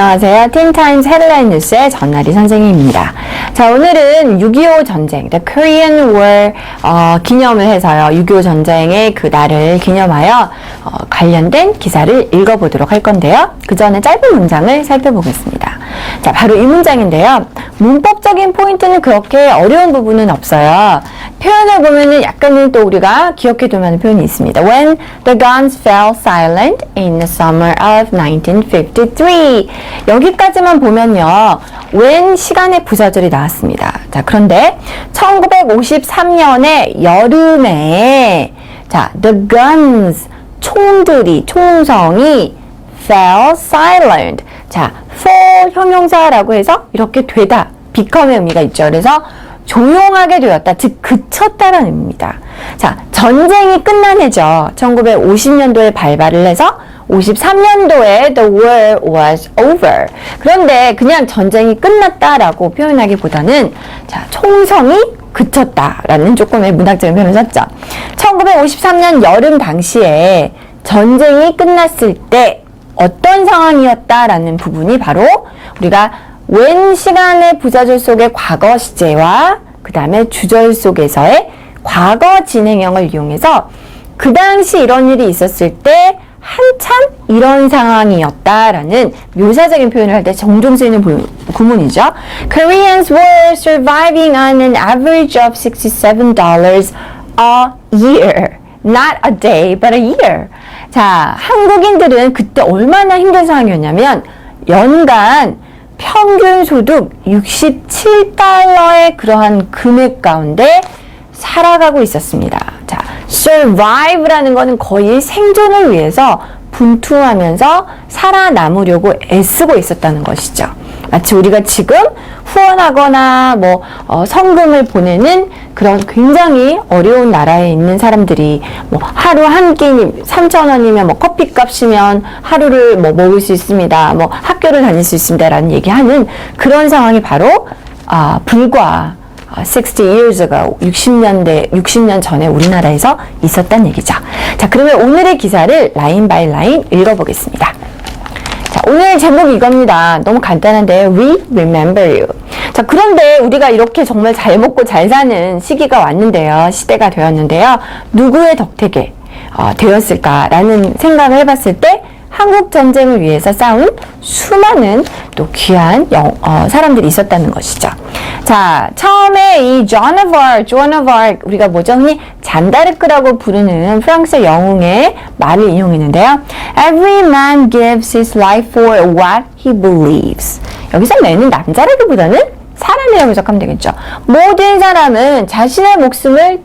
안녕하세요. 틴타임스 헤드라인 뉴스의 전나리 선생님입니다. 자, 오늘은 6.25 전쟁, The Korean War 기념을 해서요. 6.25 전쟁의 그 날을 기념하여 관련된 기사를 읽어보도록 할 건데요. 그 전에 짧은 문장을 살펴보겠습니다. 자, 바로 이 문장인데요. 문법적인 포인트는 그렇게 어려운 부분은 없어요. 표현을 보면은 약간은 또 우리가 기억해둘 만한 표현이 있습니다. When the guns fell silent in the summer of 1953. 여기까지만 보면요. when 시간의 부사절이 나왔습니다. 자, 그런데 1953년의 여름에 자, the guns 총성이 fell silent. 자, fall 형용사라고 해서 이렇게 되다, become의 의미가 있죠. 그래서 조용하게 되었다, 즉 그쳤다라는 의미입니다. 자, 전쟁이 끝난 해죠. 1950년도에 발발을 해서 53년도에 the war was over. 그런데 그냥 전쟁이 끝났다라고 표현하기보다는 자, 총성이 그쳤다라는 조금의 문학적인 표현을 썼죠. 1953년 여름 당시에 전쟁이 끝났을 때 어떤 상황이었다라는 부분이 바로 우리가 when 시간의 부사절 속의 과거 시제와 그 다음에 주절 속에서의 과거 진행형을 이용해서 그 당시 이런 일이 있었을 때 한참 이런 상황이었다라는 묘사적인 표현을 할 때 종종 쓰이는 구문이죠. Koreans were surviving on an average of $67 a year. Not a day, but a year. 자, 한국인들은 그때 얼마나 힘든 상황이었냐면 연간 평균 소득 67달러의 그러한 금액 가운데 살아가고 있었습니다. 자, survive라는 거는 거의 생존을 위해서 분투하면서 살아남으려고 애쓰고 있었다는 것이죠. 마치 우리가 지금 후원하거나 성금을 보내는 그런 굉장히 어려운 나라에 있는 사람들이 하루 한 끼 3,000원이면 커피값이면 하루를 먹을 수 있습니다. 학교를 다닐 수 있습니다라는 얘기하는 그런 상황이 바로 불과 60 years ago, 60년 전에 우리나라에서 있었단 얘기죠. 자, 그러면 오늘의 기사를 라인 바이 라인 읽어보겠습니다. 자, 오늘 제목이 이겁니다. 너무 간단한데 We remember you. 자, 그런데 우리가 이렇게 정말 잘 먹고 잘 사는 시기가 왔는데요. 시대가 되었는데요. 누구의 덕택에 되었을까라는 생각을 해봤을 때 한국 전쟁을 위해서 싸운 수많은 또 귀한 사람들이 있었다는 것이죠. 자, 처음에 이 Joan of Arc, 우리가 뭐죠? 흔히 잔다르크라고 부르는 프랑스 영웅의 말을 인용했는데요. Every man gives his life for what he believes. 여기서 맨은 남자라기보다는 사람이라고 해석하면 되겠죠. 모든 사람은 자신의 목숨을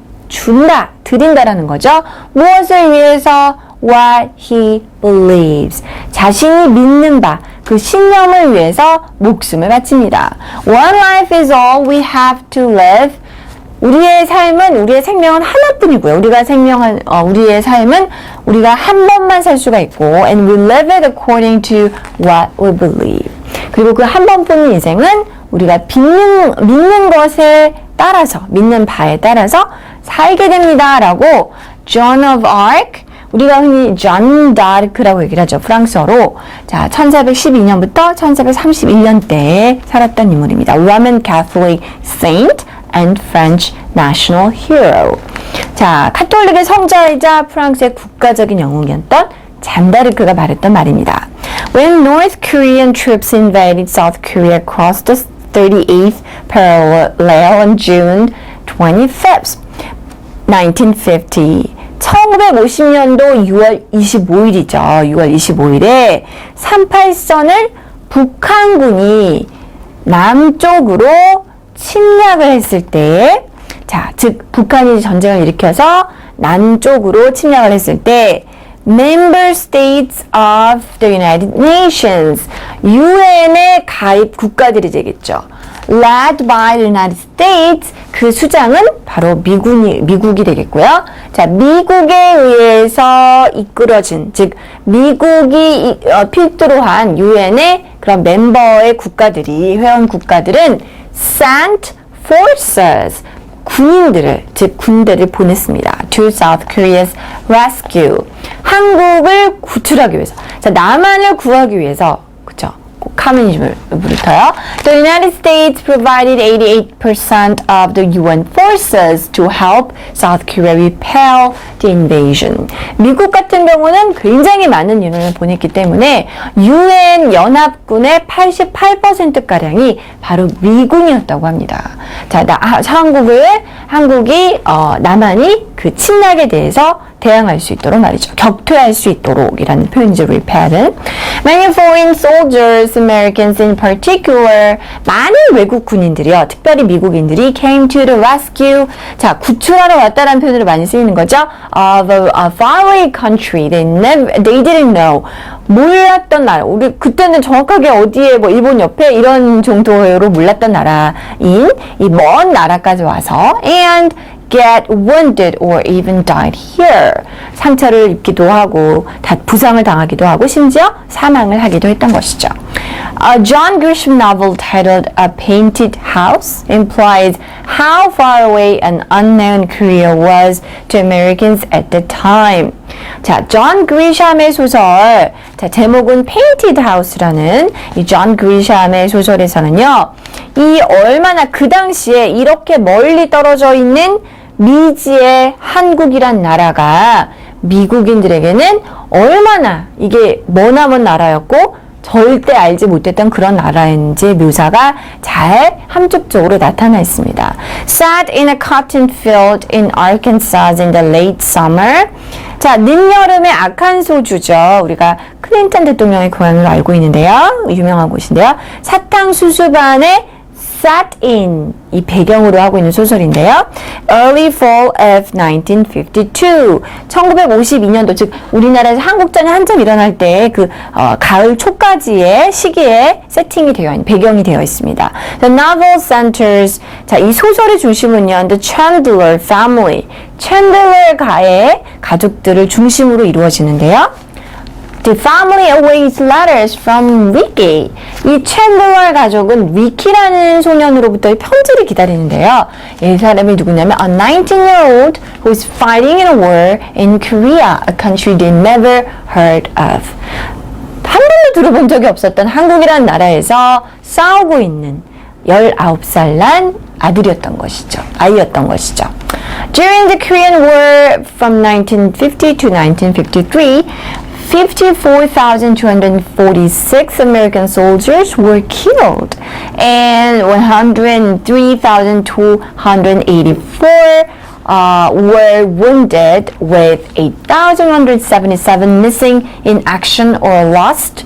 드린다라는 거죠. 무엇을 위해서? What he believes. 자신이 믿는 바, 그 신념을 위해서 목숨을 바칩니다. One life is all we have to live. 우리의 생명은 하나뿐이고요. 우리의 삶은 우리가 한 번만 살 수가 있고, and we live it according to what we believe. 그리고 그 한 번뿐인 인생은 우리가 믿는 것에 따라서, 믿는 바에 따라서 살게 됩니다라고 Joan of Arc, 우리가 흔히 존 다르크라고 얘기를 하죠. 프랑스어로. 자, 1412년부터 1431년대에 살았던 인물입니다. Roman Catholic Saint and French National Hero. 자, 카톨릭의 성자이자 프랑스의 국가적인 영웅이었던 잔다르크가 말했던 말입니다. When North Korean troops invaded South Korea across the 38th parallel on June 25th, 1950. 1950년도 6월 25일이죠. 6월 25일에 38선을 북한군이 남쪽으로 침략을 했을 때, 자, 즉 북한이 전쟁을 일으켜서 남쪽으로 침략을 했을 때 Member States of the United Nations, UN의 가입 국가들이 되겠죠. Led by the United States, 그 수장은 바로 미국이 되겠고요. 자, 미국에 의해서 이끌어진, 즉 미국이 필두로 한 UN의 그런 멤버의 국가들이, 회원 국가들은 sent forces, 군대를 보냈습니다. To South Korea's rescue. 한국을 구출하기 위해서. 자, 남한을 구하기 위해서, 그쵸? 커뮤니즘으로부터요. The United States provided 88% of the UN forces to help South Korea repel the invasion. 미국 같은 경우는 굉장히 많은 인원을 보냈기 때문에 UN 연합군의 88%가량이 바로 미군이었다고 합니다. 자, 한국이 남한이 그 침략에 대해서 대항할 수 있도록 말이죠. 격퇴할 수 있도록 이라는 표현이죠. repel은. Many foreign soldiers, Americans in particular, 많은 외국 군인들이요. 특별히 미국인들이 came to the rescue. 자, 구출하러 왔다라는 표현으로 많이 쓰이는 거죠. Of a faraway country. They didn't know. 몰랐던 나라. 우리 그때는 정확하게 어디에 뭐 일본 옆에 이런 정도로 몰랐던 나라인 이 먼 나라까지 와서 and get wounded or even died here. 상처를 입기도 하고 부상을 당하기도 하고 심지어 사망을 하기도 했던 것이죠. A John Grisham novel titled A Painted House implies how far away and unknown Korea was to Americans at the time. 자, 존 그리샴의 소설, 자, 제목은 Painted House라는 이 존 그리샴의 소설에서는요, 이 얼마나 그 당시에 이렇게 멀리 떨어져 있는 미지의 한국이란 나라가 미국인들에게는 얼마나 이게 머나먼 나라였고 절대 알지 못했던 그런 나라인지 묘사가 잘 함축적으로 나타나 있습니다. Set in a cotton field in Arkansas in the late summer. 자, 늦여름의 아칸소주죠. 우리가 클린턴 대통령의 고향으로 알고 있는데요. 유명한 곳인데요. 사탕수수반에 set in 이 배경으로 하고 있는 소설인데요. Early fall of 1952. 1952년도 즉 우리나라에서 한국전이 한참 일어날 때 그 가을 초까지의 시기에 세팅이 되어 있는 배경이 되어 있습니다. The novel centers 자, 이 소설의 중심은요. The Chandler family. 챈들러 가의 가족들을 중심으로 이루어지는데요. The family awaits letters from Vicky. 이 챈들러 가족은 위키라는 소년으로부터의 편지를 기다리는데요. 이 사람이 누구냐면 a 19-year-old who is fighting in a war in Korea, a country they never heard of. 한 번도 들어본 적이 없었던 한국이라는 나라에서 싸우고 있는 19살 난 아이였던 것이죠. During the Korean War from 1950 to 1953, 54,246 American soldiers were killed and 103,284 were wounded, with 8,177 missing in action or lost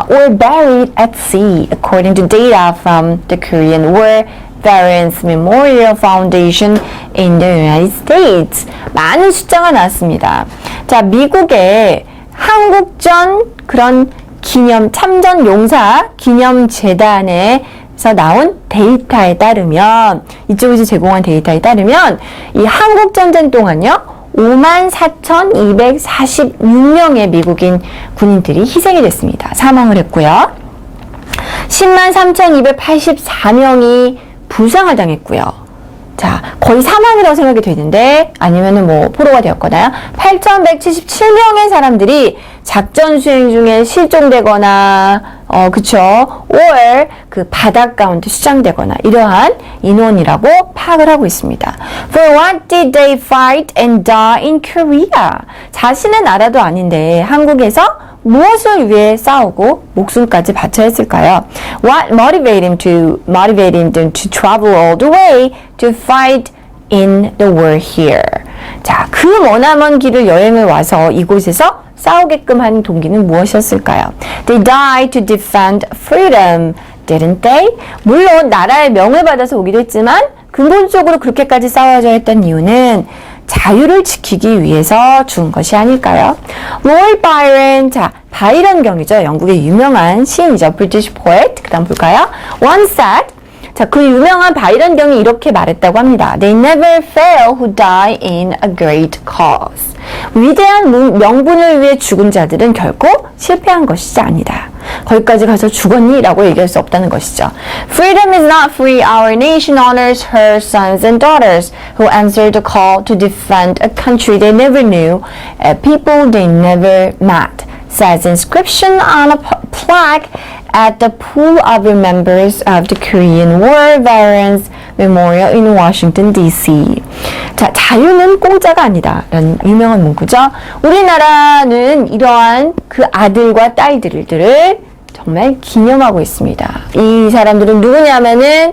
or buried at sea, according to data from the Korean War Veterans Memorial Foundation in the United States. 많은 숫자가 나왔습니다. 자, 미국의 한국전 그런 참전 용사 기념재단에서 나온 데이터에 따르면, 이쪽에서 제공한 데이터에 따르면 이 한국전쟁 동안요 54,246명의 미국인 군인들이 희생이 됐습니다. 사망을 했고요. 103,284명이 부상을 당했고요. 자, 거의 사망이라고 생각이 되는데, 아니면은 뭐 포로가 되었거나요. 8,177명의 사람들이 작전 수행 중에 실종되거나, 그쵸, or 그 바닷 가운데 수장되거나 이러한 인원이라고 파악을 하고 있습니다. For what did they fight and die in Korea? 자신의 나라도 아닌데 한국에서 무엇을 위해 싸우고 목숨까지 바쳐야 했을까요? What motivated them to travel all the way to fight in the war here? 자, 그 머나먼 길을 여행을 와서 이곳에서 싸우게끔 한 동기는 무엇이었을까요? They died to defend freedom, didn't they? 물론 나라의 명을 받아서 오기도 했지만 근본적으로 그렇게까지 싸워야 했던 이유는 자유를 지키기 위해서 죽은 것이 아닐까요? Lord Byron, 자, 바이런 경이죠. 영국의 유명한 시인이죠. British poet. 그 다음 볼까요? Once said, 자, 그 유명한 바이런 경이 이렇게 말했다고 합니다. They never fail who die in a great cause. 위대한 명분을 위해 죽은 자들은 결코 실패한 것이지 아니다. 거기까지 가서 죽었니? 라고 얘기할 수 없다는 것이죠. Freedom is not free. Our nation honors her sons and daughters who answered the call to defend a country they never knew, a people they never met. Says inscription on a plaque at the pool of remembrance of the Korean War Veterans Memorial in Washington, D.C. 자, 자유는 공짜가 아니다 라는 유명한 문구죠. 우리나라는 이러한 그 아들과 딸들을 정말 기념하고 있습니다. 이 사람들은 누구냐면은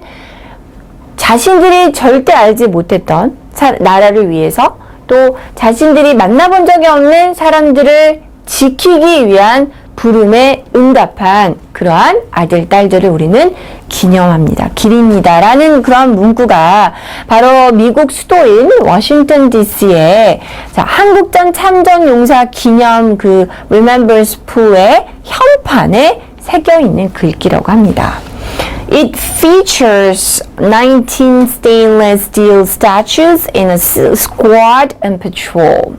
자신들이 절대 알지 못했던 나라를 위해서 또 자신들이 만나본 적이 없는 사람들을 지키기 위한 부름에 응답한 그러한 아들, 딸들을 우리는 기념합니다. 기립니다. 라는 그런 문구가 바로 미국 수도인 워싱턴 DC의 한국전 참전용사 기념 그 Remembrance Pool의 현판에 새겨 있는 글귀라고 합니다. It features 19 stainless steel statues in a squad and patrol.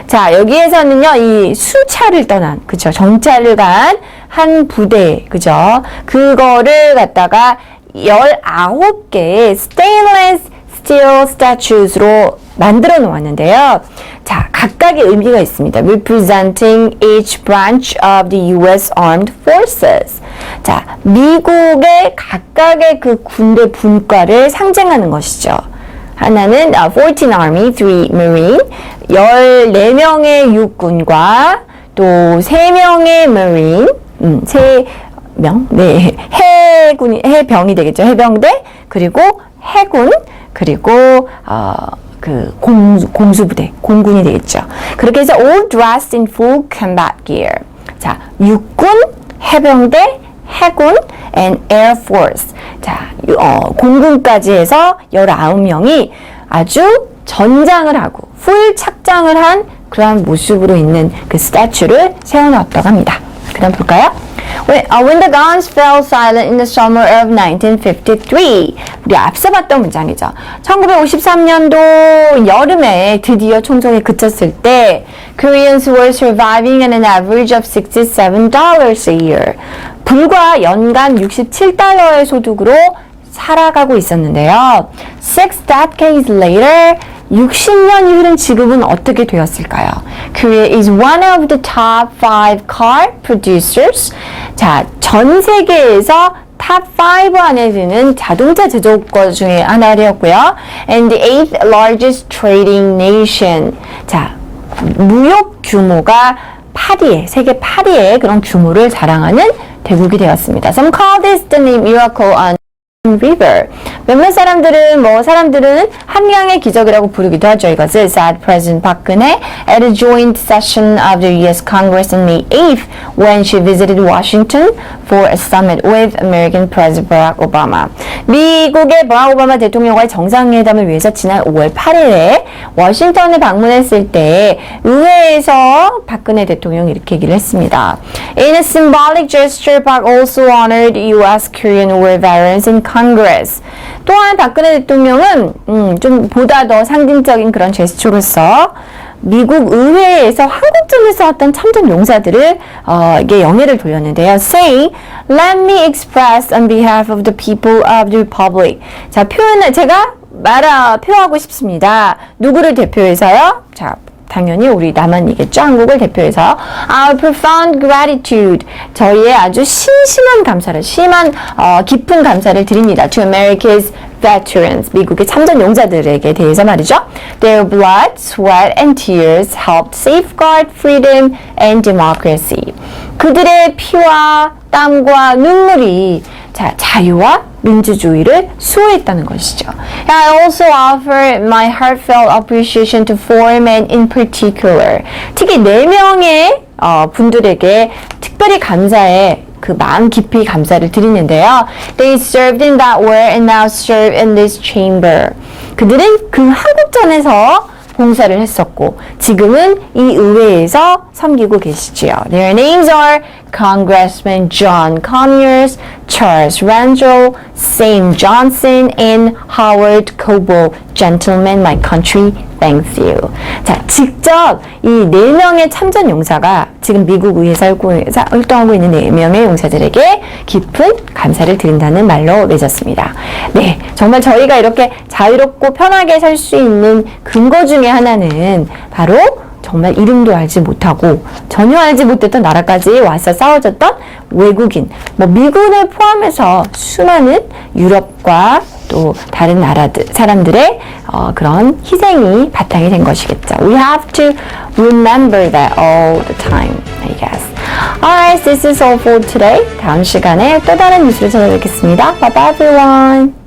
자, 여기에서는요, 이 수차를 떠난, 그죠? 정찰을 간 한 부대, 그죠? 그거를 갖다가 19개의 stainless steel statues로 만들어 놓았는데요. 자, 각각의 의미가 있습니다. Representing each branch of the U.S. Armed Forces. 자, 미국의 각각의 그 군대 분과를 상징하는 것이죠. 하나는 14 Army, 3 Marine, 14명의 육군과 또 3명의 Marine, 3명, 네, 해병이 되겠죠. 해병대, 그리고 해군, 그리고 그 공수부대, 공군이 되겠죠. 그렇게 해서 all dressed in full combat gear. 자, 육군, 해병대, 해군, and air force. 자, 공군까지 해서 19명이 아주 전장을 하고 풀 착장을 한 그러한 모습으로 있는 그 스태츄를 세워놓았다고 합니다. 그 다음 볼까요? When the guns fell silent in the summer of 1953. 우리 앞서 봤던 문장이죠. 1953년도 여름에 드디어 총성이 그쳤을 때 Koreans were surviving at an average of $67 a year. 불과 연간 67달러의 소득으로 살아가고 있었는데요. 6 decades later, 60년이 흐른 지금은 어떻게 되었을까요? Korea is one of the top 5 car producers. 자, 전 세계에서 탑 5 안에 드는 자동차 제조국 중에 하나였고요. And the 8th largest trading nation. 자, 무역 규모가 8위에, 세계 8위의 그런 규모를 자랑하는 대국이 되었습니다. Some call this the miracle on River. 몇몇 사람들은 한강의 기적이라고 부르기도 하죠. 이것을 said President Park-geun-hye at a joint session of the U.S. Congress on May 8th when she visited Washington for a summit with American President Barack Obama. 미국의 버락 오바마 대통령과의 정상회담을 위해서 지난 5월 8일에 워싱턴에 방문했을 때 의회에서 박근혜 대통령이 이렇게 얘기를 했습니다. In a symbolic gesture, Park also honored U.S. Korean War veterans in Congress. 또한 박근혜 대통령은 좀 보다 더 상징적인 그런 제스처로서 미국 의회에서 한국전을 싸웠던 참전 용사들을 이게 영예를 돌렸는데요. Saying, let me express on behalf of the people of the republic. 자, 제가 표하고 싶습니다. 누구를 대표해서요? 자, 당연히 우리 남한이겠죠. 한국을 대표해서 Our profound gratitude. 저희의 아주 심심한 감사를, 깊은 감사를 드립니다. To America's veterans. 미국의 참전 용사들에게 대해서 말이죠. Their blood, sweat, and tears helped safeguard freedom and democracy. 그들의 피와 땀과 눈물이 자유와 민주주의를 수호했다는 것이죠. I also offer my heartfelt appreciation to 4 men in particular. 특히 4명의 분들에게 특별히 그 마음 깊이 감사를 드리는데요. They served in that war and now serve in this chamber. 그들은 그 한국전에서 봉사를 했었고 지금은 이 의회에서 섬기고 계시지요. Their names are Congressman John Conyers, Charles Rangel, Sam Johnson, and Howard Coble. Gentlemen, my country thanks you. 자, 직접 이 4명의 참전 용사가 지금 미국 의회에서 활동하고 있는 4명의 용사들에게 깊은 감사를 드린다는 말로 맺었습니다. 네, 정말 저희가 이렇게 자유롭고 편하게 살 수 있는 근거 중에 하나는 바로 정말 이름도 알지 못하고 전혀 알지 못했던 나라까지 와서 싸워줬던 외국인, 뭐 미군을 포함해서 수많은 유럽과 또 다른 나라들, 사람들의 그런 희생이 바탕이 된 것이겠죠. We have to remember that all the time, I guess. Alright, this is all for today. 다음 시간에 또 다른 뉴스를 찾아뵙겠습니다. Bye bye everyone.